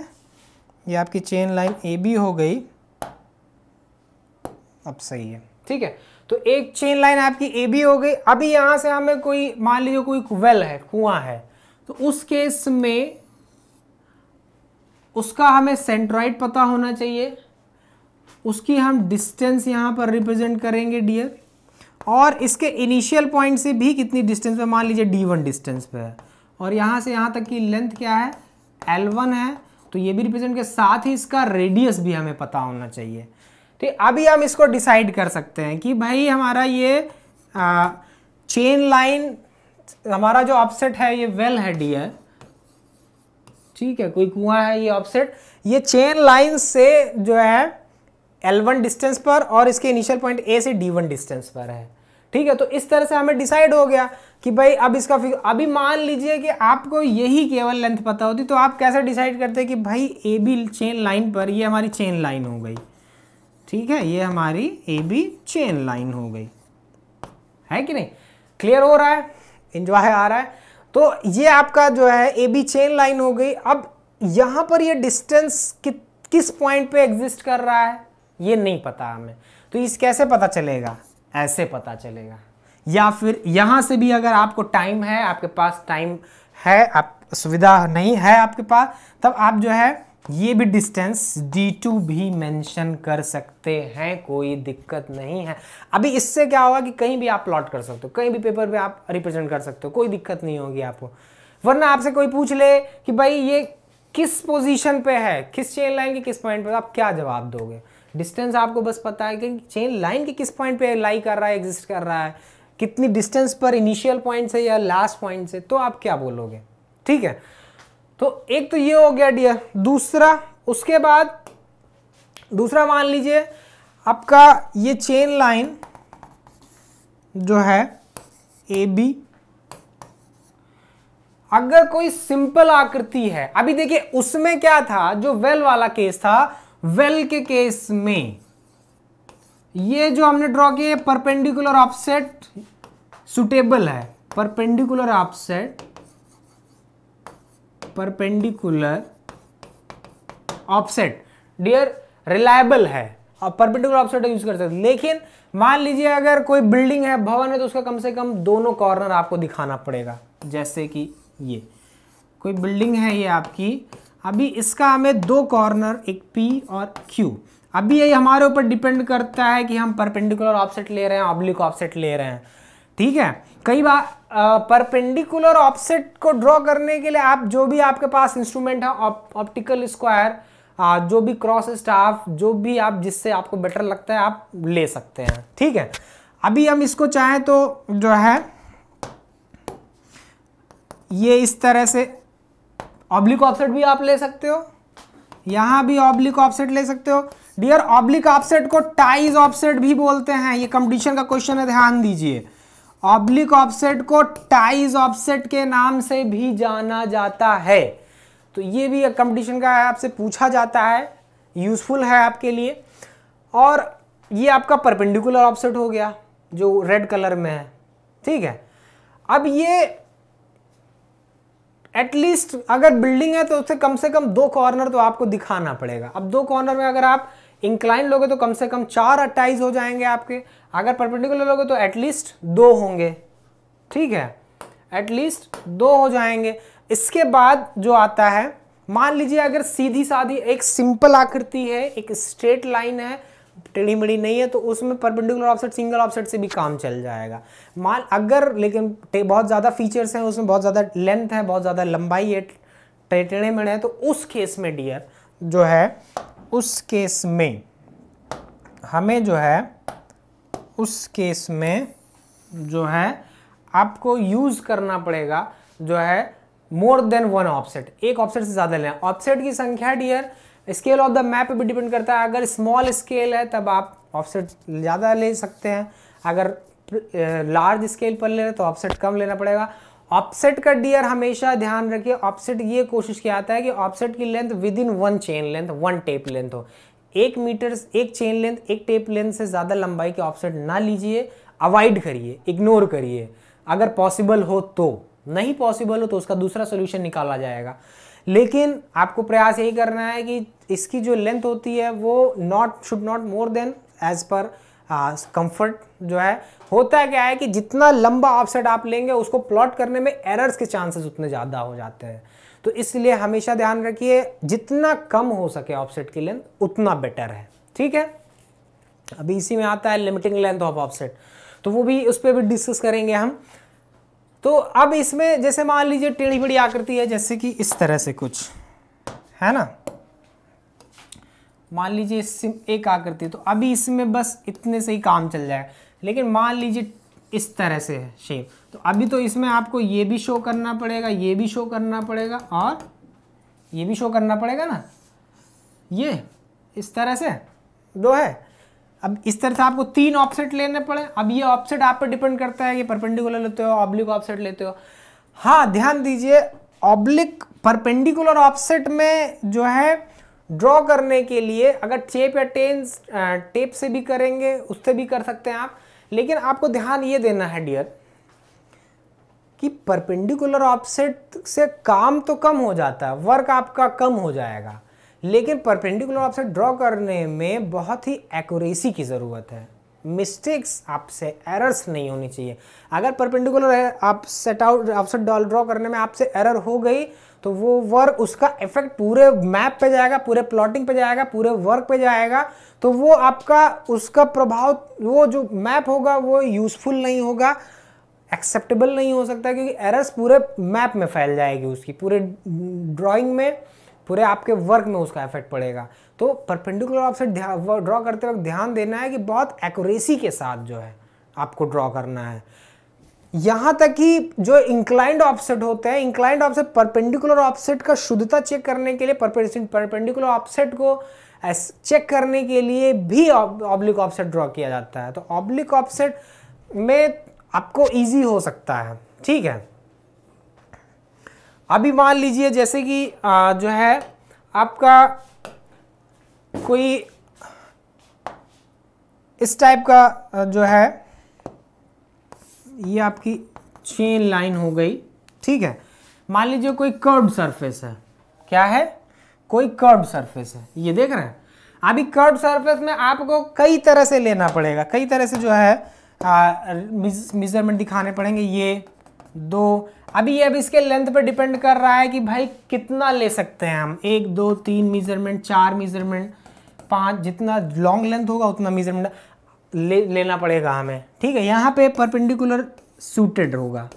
ये आपकी चेन लाइन ए बी हो गई। अब सही है, ठीक है। तो एक चेन लाइन आपकी ए बी हो गई। अभी यहां से हमें कोई, मान लीजिए कोई वेल है, कुआं है, तो उस केस में उसका हमें सेंट्रॉइड पता होना चाहिए। उसकी हम डिस्टेंस यहां पर रिप्रेजेंट करेंगे डियर, और इसके इनिशियल पॉइंट से भी कितनी डिस्टेंस पे, मान लीजिए d1 डिस्टेंस पे है, और यहां से यहां तक की लेंथ क्या है, L1 है, तो ये भी रिप्रेजेंट के साथ ही इसका रेडियस भी हमें पता होना चाहिए, ठीक। अभी हम इसको डिसाइड कर सकते हैं कि भाई हमारा ये चेन लाइन, हमारा जो ऑफसेट है ये वेल है डियर, ठीक है, कोई कुआं है, ये ऑफसेट ये चेन लाइन से जो है L1 डिस्टेंस पर और इसके इनिशियल पॉइंट A से D1 डिस्टेंस पर है, ठीक है। तो इस तरह से हमें डिसाइड हो गया कि भाई अब इसका अभी मान लीजिए कि आपको यही केवल लेंथ पता होती तो आप कैसे डिसाइड करते कि भाई AB चेन लाइन पर, ये हमारी चेन लाइन हो गई, ठीक है, ये हमारी AB चेन लाइन हो गई, है कि नहीं? क्लियर हो रहा है, एंजॉय आ रहा है? तो ये आपका जो है AB चेन लाइन हो गई। अब यहां पर ये डिस्टेंस किस पॉइंट पे एग्जिस्ट कर रहा है ये नहीं पता हमें, तो इस कैसे पता चलेगा? ऐसे पता चलेगा, या फिर यहां से भी अगर आपको टाइम है, आपके पास टाइम है, आप सुविधा नहीं है आपके पास, तब आप जो है ये भी डिस्टेंस D2 भी मेंशन कर सकते हैं, कोई दिक्कत नहीं है। अभी इससे क्या होगा कि कहीं भी आप प्लॉट कर सकते हो, कहीं भी पेपर पे आप रिप्रेजेंट कर सकते हो, कोई दिक्कत नहीं होगी आपको। वरना आपसे कोई पूछ ले कि भाई ये किस पोजीशन पे है, किस चेन लाइन के किस पॉइंट पे, आप क्या जवाब दोगे? डिस्टेंस आपको बस पता है कि चेन लाइन के किस पॉइंट पे लाई कर रहा है, एग्जिस्ट कर रहा है, कितनी डिस्टेंस पर, इनिशियल पॉइंट से या लास्ट पॉइंट से, तो आप क्या बोलोगे, ठीक है। तो एक तो ये हो गया डियर। दूसरा, उसके बाद दूसरा मान लीजिए आपका ये चेन लाइन जो है ए बी, अगर कोई सिंपल आकृति है, अभी देखिए उसमें क्या था, जो वेल वाला केस था, वेल के केस में ये जो हमने ड्रॉ किया परपेंडिकुलर ऑफसेट सुटेबल है, perpendicular offset, perpendicular offset dear reliable है, और परपेंडिकुलर ऑफसेट यूज कर सकते हैं। लेकिन मान लीजिए अगर कोई बिल्डिंग है, भवन है, तो उसका कम से कम दोनों कॉर्नर आपको दिखाना पड़ेगा। जैसे कि ये कोई बिल्डिंग है ये आपकी, अभी इसका हमें दो कॉर्नर, एक P और Q, अभी ये हमारे ऊपर डिपेंड करता है कि हम परपेंडिकुलर ऑफसेट ले रहे हैं, ऑब्लिक ऑफसेट ले रहे हैं, ठीक है। कई बार परपेंडिकुलर ऑफसेट को ड्रॉ करने के लिए आप जो भी आपके पास इंस्ट्रूमेंट है, ऑप्टिकल स्क्वायर, जो भी क्रॉस स्टाफ, जो भी आप जिससे आपको बेटर लगता है आप ले सकते हैं, ठीक है। अभी हम इसको चाहें तो जो है ये इस तरह से ऑब्लिक ऑफसेट भी आप ले सकते हो, यहां भी ऑब्लिक ऑफसेट ले सकते हो डियर। ऑब्लिक ऑफसेट को टाइज ऑफसेट भी बोलते हैं, ये कंपटीशन का क्वेश्चन है, ध्यान दीजिए। ऑब्लिक ऑफसेट को टाइज ऑफसेट के नाम से भी जाना जाता है, तो ये भी कंपटीशन का है, आपसे पूछा जाता है, यूजफुल है आपके लिए। और ये आपका परपेंडिकुलर ऑफसेट हो गया जो रेड कलर में है, ठीक है। अब ये एटलीस्ट अगर बिल्डिंग है तो उससे कम से कम दो कॉर्नर तो आपको दिखाना पड़ेगा। अब दो कॉर्नर में अगर आप इंक्लाइन लोगे तो कम से कम 4 टाइज हो जाएंगे आपके, अगर परपेंडिकुलर लोगे तो एटलीस्ट 2 होंगे, ठीक है, एटलीस्ट 2 हो जाएंगे। इसके बाद जो आता है, मान लीजिए अगर सीधी सादी एक सिंपल आकृति है, एक स्ट्रेट लाइन है, टेढ़ी मेढ़ी नहीं है, तो उसमें परपेंडिकुलर ऑफसेट सिंगल ऑफसेट से भी काम चल जाएगा। मान अगर लेकिन बहुत ज़्यादा फीचर्स हैं, उसमें बहुत ज़्यादा लेंथ है, बहुत ज़्यादा लंबाई है, टेढ़े मेढ़े है, तो उस केस में डियर जो है, उस केस में हमें जो है, उस केस में जो है आपको यूज करना पड़ेगा जो है मोर देन वन ऑफसेट, एक ऑफसेट से ज़्यादा लेना। ऑफसेट की संख्या dear scale of the map पे भी डिपेंड करता है। अगर स्मॉल स्केल है तब आप ऑफसेट ज़्यादा ले सकते हैं, अगर लार्ज स्केल पर ले रहे तो ऑफसेट कम लेना पड़ेगा। ऑफसेट का डियर हमेशा ध्यान रखिए, ऑफसेट ये कोशिश किया जाता है कि ऑफसेट की length with in one chain length, one tape length हो। 1 मीटर, एक चेन लेंथ, एक टेप लेंथ से ज़्यादा लंबाई के ऑफसेट ना लीजिए, अवॉइड करिए, इग्नोर करिए अगर पॉसिबल हो तो। नहीं पॉसिबल हो तो उसका दूसरा सोल्यूशन निकाला जाएगा, लेकिन आपको प्रयास यही करना है कि इसकी जो लेंथ होती है वो should not more than as per comfort जो है। होता है क्या है कि जितना लंबा ऑफसेट आप लेंगे उसको प्लॉट करने में एरर्स के चांसेस उतने ज़्यादा हो जाते हैं, तो इसलिए हमेशा ध्यान रखिए जितना कम हो सके ऑफसेट की लेंथ उतना बेटर है। ठीक है, अभी इसी में आता है लिमिटिंग लेंथ ऑफ ऑफसेट, तो वो भी उस पर भी डिस्कस करेंगे हम। तो अब इसमें जैसे मान लीजिए टेढ़ी बड़ी आकृति है, जैसे कि इस तरह से कुछ है ना, मान लीजिए एक आकृति, तो अभी इसमें बस इतने से ही काम चल जाए। लेकिन मान लीजिए इस तरह से है शेप, तो अभी तो इसमें आपको ये भी शो करना पड़ेगा, ये भी शो करना पड़ेगा और ये भी शो करना पड़ेगा ना, ये इस तरह से दो है। अब इस तरह से आपको 3 ऑफसेट लेने पड़े। अब ये ऑफसेट आप पर डिपेंड करता है कि परपेंडिकुलर लेते हो, ऑब्लिक ऑफसेट लेते हो। हाँ, ध्यान दीजिए, ऑब्लिक परपेंडिकुलर ऑफसेट में जो है ड्रॉ करने के लिए अगर टेप या टेप से भी करेंगे, उससे भी कर सकते हैं आप, लेकिन आपको ध्यान ये देना है डियर कि परपेंडिकुलर ऑफसेट से काम तो कम हो जाता है, वर्क आपका कम हो जाएगा, लेकिन परपेंडिकुलर ऑफसेट ड्रॉ करने में बहुत ही एक्यूरेसी की ज़रूरत है। मिस्टेक्स आपसे, एरर्स नहीं होनी चाहिए। अगर परपेंडिकुलर आप सेट आउट ऑफसेट ड्रॉ करने में आपसे एरर हो गई तो वो वर्क, उसका इफेक्ट पूरे मैप पे जाएगा, पूरे प्लॉटिंग पे जाएगा, पूरे वर्क पे जाएगा, तो वो आपका, उसका प्रभाव, वो जो मैप होगा वो यूजफुल नहीं होगा, एक्सेप्टेबल नहीं हो सकता, क्योंकि एरर्स पूरे मैप में फैल जाएगी, उसकी पूरे ड्राइंग में, पूरे आपके वर्क में उसका इफेक्ट पड़ेगा। तो परपेंडिकुलर ऑफसेट ड्रॉ करते वक्त ध्यान देना है कि बहुत एक्यूरेसी के साथ जो है आपको ड्रॉ करना है। यहाँ तक कि जो इंक्लाइंड ऑफसेट होते हैं, इंक्लाइंड ऑफसेट परपेंडिकुलर ऑफसेट का शुद्धता चेक करने के लिए, परपेंडिकुलर ऑफसेट को चेक करने के लिए भी ऑब्लिक ऑफसेट ड्रॉ किया जाता है। तो ऑब्लिक ऑफसेट में आपको इजी हो सकता है। ठीक है, अभी मान लीजिए जैसे कि जो है आपका कोई इस टाइप का जो है, ये आपकी चेन लाइन हो गई। ठीक है, मान लीजिए कोई कर्व्ड सरफेस है, क्या है, कोई कर्व्ड सरफेस है, ये देख रहे हैं। अभी कर्व्ड सरफेस में आपको कई तरह से लेना पड़ेगा, कई तरह से जो है मेजरमेंट दिखाने पड़ेंगे। ये 2, अभी ये इसके लेंथ पे डिपेंड कर रहा है कि भाई कितना ले सकते हैं हम, 1 2 3 मेजरमेंट, 4 मेजरमेंट, 5, जितना लॉन्ग लेंथ होगा उतना मेजरमेंट लेना पड़ेगा हमें। ठीक है, यहाँ पे परपेंडिकुलर सूटेड होगा,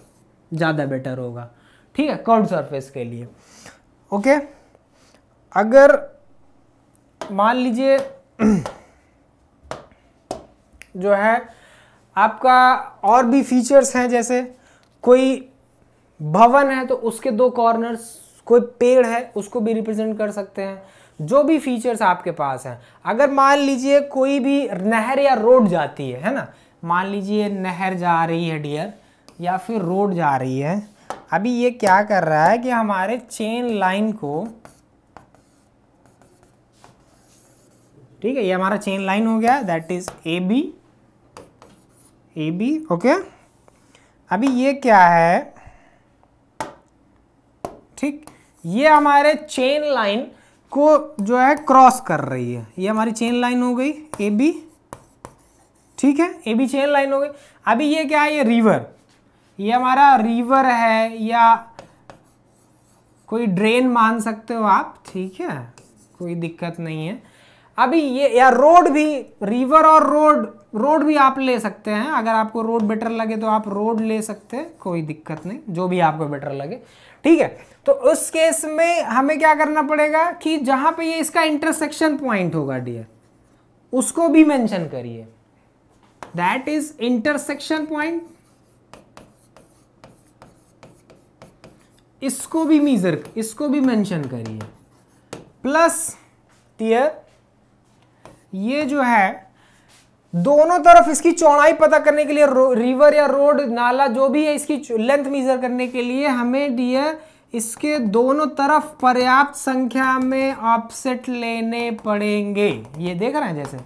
ज़्यादा बेटर होगा। ठीक है, कर्व्ड सरफेस के लिए। ओके, अगर मान लीजिए जो है आपका और भी फीचर्स हैं, जैसे कोई भवन है तो उसके 2 कॉर्नर्स, कोई पेड़ है उसको भी रिप्रेजेंट कर सकते हैं, जो भी फीचर्स आपके पास हैं। अगर मान लीजिए कोई भी नहर या रोड जाती है ना, मान लीजिए नहर जा रही है डियर, या फिर रोड जा रही है। अभी ये क्या कर रहा है कि हमारे चेन लाइन को, ठीक है, ये हमारा चेन लाइन हो गया, that is A B. Okay, अभी ये क्या है, ठीक, ये हमारे चेन लाइन को जो है क्रॉस कर रही है, ये हमारी चेन लाइन हो गई ए बी। ठीक है, ए बी चेन लाइन हो गई। अभी ये क्या है, ये रिवर, ये हमारा रिवर है, या कोई ड्रेन मान सकते हो आप, ठीक है, कोई दिक्कत नहीं है। अभी ये या रोड भी, रिवर और रोड भी आप ले सकते हैं। अगर आपको रोड बेटर लगे तो आप रोड ले सकते हैं, कोई दिक्कत नहीं, जो भी आपको बेटर लगे, ठीक है। तो उस केस में हमें क्या करना पड़ेगा कि जहां पे ये इसका इंटरसेक्शन पॉइंट होगा डियर, उसको भी मेंशन करिए, दैट इज इंटरसेक्शन पॉइंट, इसको भी मेंशन करिए। प्लस डियर ये जो है दोनों तरफ इसकी चौड़ाई पता करने के लिए, रिवर या रोड नाला जो भी है, इसकी लेंथ मेजर करने के लिए हमें डियर इसके दोनों तरफ पर्याप्त संख्या में ऑफसेट लेने पड़ेंगे। ये देख रहे हैं जैसे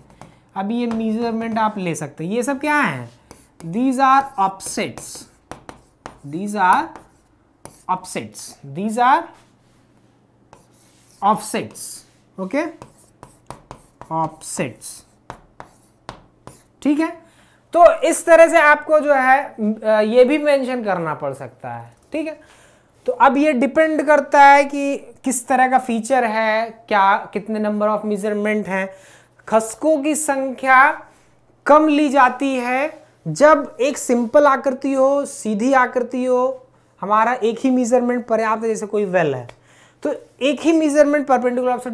अभी ये मेजरमेंट आप ले सकते हैं। ये सब क्या है? These are offsets, these are offsets, these are offsets, okay, offsets, ठीक है। तो इस तरह से आपको जो है ये भी मेंशन करना पड़ सकता है, ठीक है। तो अब ये डिपेंड करता है कि किस तरह का फीचर है, क्या कितने नंबर ऑफ मेजरमेंट हैं। खसकों की संख्या कम ली जाती है जब एक सिंपल आकृति हो, सीधी आकृति हो, हमारा एक ही मेजरमेंट पर्याप्त है। जैसे कोई वेल है तो एक ही मेजरमेंट परपेंडिकुलर ऑफसेट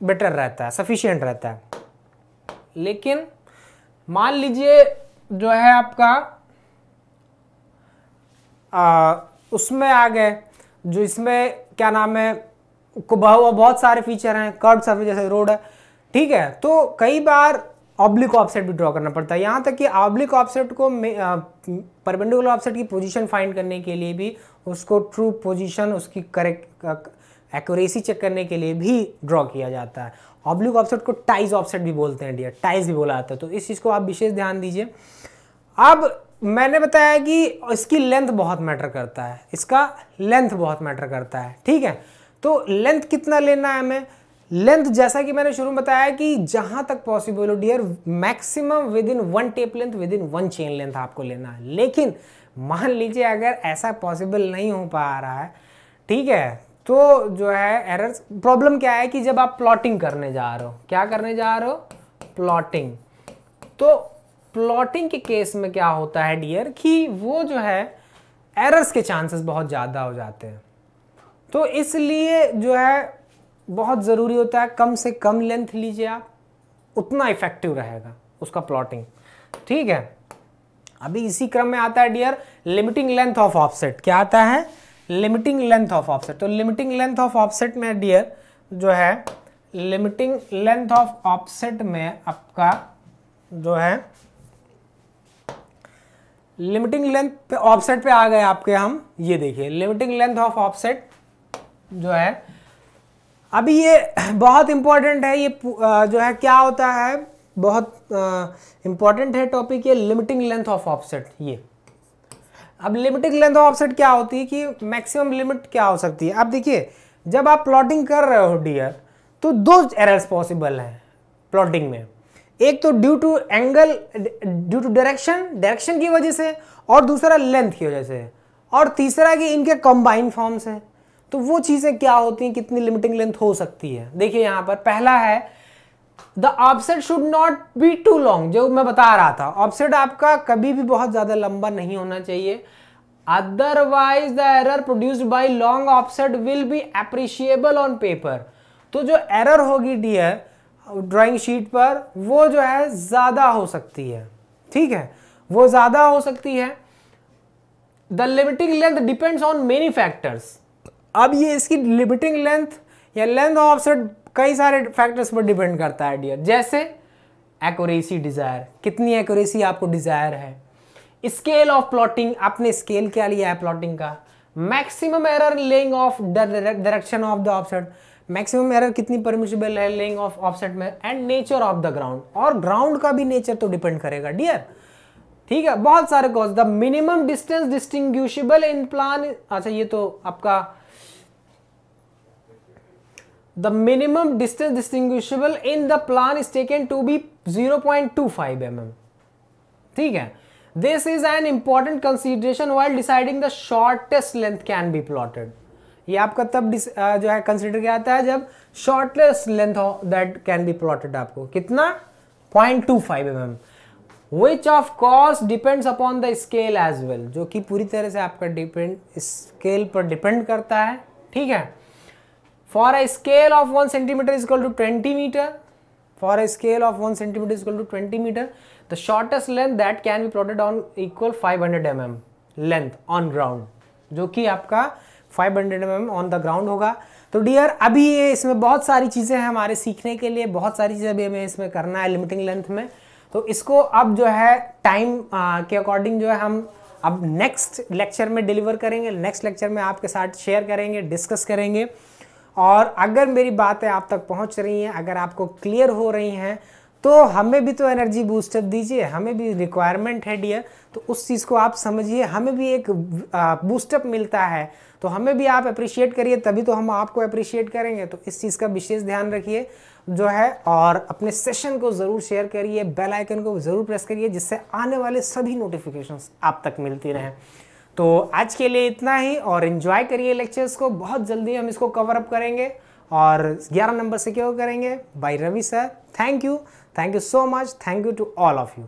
बेटर रहता है, सफिशिएंट रहता है। लेकिन मान लीजिए जो है आपका उसमें आ गए, जो इसमें क्या नाम है, बहुत सारे फीचर हैं, कर्व सर्फेस जैसे रोड है, ठीक है। तो कई बार ऑब्लिक ऑफसेट भी ड्रॉ करना पड़ता है। यहाँ तक कि ऑब्लिक ऑफसेट को परपेंडिकुलर ऑफसेट की पोजीशन फाइंड करने के लिए भी, उसको ट्रू पोजीशन, उसकी करेक्ट एक्यूरेसी चेक करने के लिए भी ड्रॉ किया जाता है। ऑब्लिक ऑफसेट को टाइज ऑफसेट भी बोलते हैं डियर, टाइज भी बोला जाता है। तो इस चीज़ को आप विशेष ध्यान दीजिए। अब मैंने बताया कि इसकी लेंथ बहुत मैटर करता है, इसका लेंथ बहुत मैटर करता है, ठीक है। तो लेंथ कितना लेना है हमें? लेंथ जैसा कि मैंने शुरू में बताया कि जहां तक पॉसिबल हो dear, maximum within 1 tape length, within 1 chain length आपको लेना है। लेकिन मान लीजिए अगर ऐसा पॉसिबल नहीं हो पा रहा है, ठीक है, तो जो है एरर प्रॉब्लम क्या है कि जब आप प्लॉटिंग करने जा रहे हो, क्या करने जा रहे हो? प्लॉटिंग। तो प्लॉटिंग के केस में क्या होता है डियर कि वो जो है एरर्स के चांसेस बहुत ज़्यादा हो जाते हैं। तो इसलिए जो है बहुत ज़रूरी होता है कम से कम लेंथ लीजिए आप, उतना इफेक्टिव रहेगा उसका प्लॉटिंग, ठीक है। अभी इसी क्रम में आता है dear limiting length of offset. क्या आता है? Limiting length of offset. तो लिमिटिंग लेंथ ऑफ ऑफसेट में डियर जो है, लिमिटिंग लेंथ ऑफ ऑफसेट में आपका जो है, लिमिटिंग लेंथ पे ऑफसेट पे आ गए आपके हम। ये देखिए लिमिटिंग लेंथ ऑफ ऑफसेट जो है, अभी ये बहुत इंपॉर्टेंट है। ये जो है क्या होता है, बहुत इंपॉर्टेंट है टॉपिक ये, लिमिटिंग लेंथ ऑफ ऑफसेट। ये अब लिमिटिंग लेंथ ऑफ ऑफसेट क्या होती है कि मैक्सिमम लिमिट क्या हो सकती है। अब देखिए जब आप प्लॉटिंग कर रहे हो डियर, तो 2 एरर्स पॉसिबल हैं प्लॉटिंग में। एक तो due to angle, due to direction की वजह से, और दूसरा लेंथ की वजह से, और तीसरा कि इनके कंबाइन फॉर्म्स हैं। तो वो चीजें क्या होती हैं, कितनी लिमिटिंग लेंथ हो सकती है। देखिए यहां पर पहला है the offset should not be too long. जो मैं बता रहा था, ऑफसेट आपका कभी भी बहुत ज्यादा लंबा नहीं होना चाहिए, otherwise the error produced by long offset will be appreciable on paper. तो जो एरर होगी डियर ड्राइंग शीट पर, वो जो है ज्यादा हो सकती है, ठीक है, वो ज्यादा हो सकती है। The limiting length depends on many factors. अब ये इसकी लिमिटिंग लेंथ या लेंथ ऑफ ऑफसेट कई सारे फैक्टर्स पर डिपेंड करता है डियर, जैसे एक्यूरेसी डिजायर, कितनी एक्यूरेसी आपको डिजायर है, स्केल ऑफ प्लॉटिंग, आपने स्केल क्या लिया है प्लॉटिंग का, maximum error laying of direction of the offset, maximum error कितनी परमिसिबल है लेइंग ऑफ ऑफसेट में, and nature of the ground, और ग्राउंड का भी नेचर तो डिपेंड करेगा डियर, ठीक है। बहुत सारे cause, the minimum distance distinguishable in plan, अच्छा ये तो आपका the minimum distance distinguishable in the plan is taken to be 0.25 mm, ठीक है। This is an important consideration while deciding the shortest length can be plotted. ये आपका तब जो है कंसिडर किया जाता है जब shortest length that can be plotted, आपको कितना 0.25 mm, विच ऑफ कॉस्ट depends upon the scale as well, जो कि पूरी तरह से आपका डिपेंड स्केल पर डिपेंड करता है, ठीक है। For a scale of 1 centimetre is equal to 20 metre, for a scale of 1 centimetre is equal to 20 metre, the shortest length that can be plotted on equal 500 mm length on ground, जो कि आपका 500 mm ऑन द ग्राउंड होगा। तो डियर अभी ये इसमें बहुत सारी चीज़ें हैं हमारे सीखने के लिए, बहुत सारी चीज़ें अभी हमें इसमें करना है लिमिटिंग लेंथ में। तो इसको अब जो है टाइम के अकॉर्डिंग जो है हम अब नेक्स्ट लेक्चर में डिलीवर करेंगे, नेक्स्ट लेक्चर में आपके साथ शेयर करेंगे, डिस्कस करेंगे। और अगर मेरी बातें आप तक पहुंच रही हैं, अगर आपको क्लियर हो रही हैं, तो हमें भी तो एनर्जी बूस्टअप दीजिए, हमें भी रिक्वायरमेंट है डियर, तो उस चीज़ को आप समझिए, हमें भी एक बूस्टअप मिलता है, तो हमें भी आप अप्रिशिएट करिए, तभी तो हम आपको अप्रिशिएट करेंगे। तो इस चीज़ का विशेष ध्यान रखिए जो है, और अपने सेशन को ज़रूर शेयर करिए, बेल आइकन को ज़रूर प्रेस करिए, जिससे आने वाले सभी नोटिफिकेशंस आप तक मिलती रहें। तो आज के लिए इतना ही, और एंजॉय करिए लेक्चर्स को, बहुत जल्दी हम इसको कवर अप करेंगे और 11 नंबर से क्यों करेंगे by Ravi sir. Thank you so much, thank you to all of you.